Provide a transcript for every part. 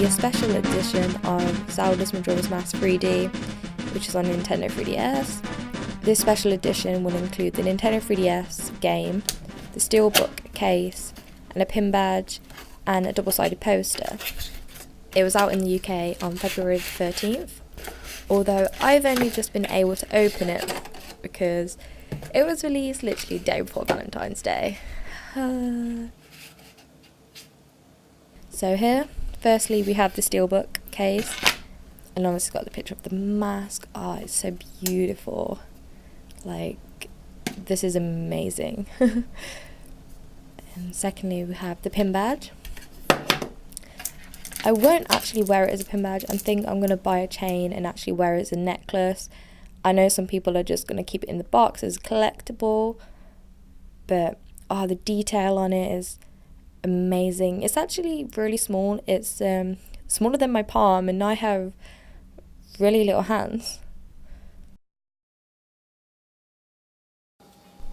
the special edition of Zelda Majora's Mask 3D, which is on Nintendo 3DS. This special edition will include the Nintendo 3DS game, the steelbook case, and a pin badge, and a double-sided poster. It was out in the UK on February 13th, although I've only just been able to open it because it was released literally the day before Valentine's Day. So here, firstly we have the steelbook case, and obviously got the picture of the mask. Oh, it's so beautiful. Like, this is amazing. And secondly, we have the pin badge. I won't actually wear it as a pin badge. I think I'm going to buy a chain and actually wear it as a necklace. I know some people are just going to keep it in the box as a collectible, but the detail on it is amazing. It's actually really small. It's smaller than my palm, and I have really little hands.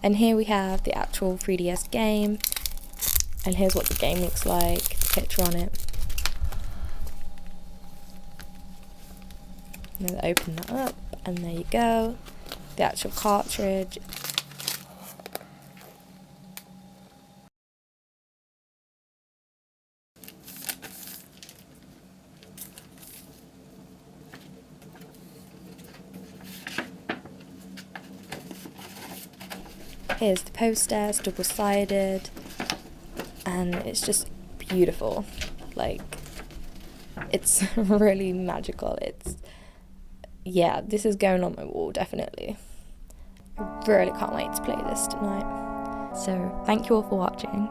And here we have the actual 3DS game, and here's what the game looks like, the picture on it. And then open that up, and there you go, the actual cartridge. Here's the poster, it's double-sided, and it's just beautiful. Like, it's really magical. Yeah, this is going on my wall, definitely. I really can't wait to play this tonight. So, thank you all for watching.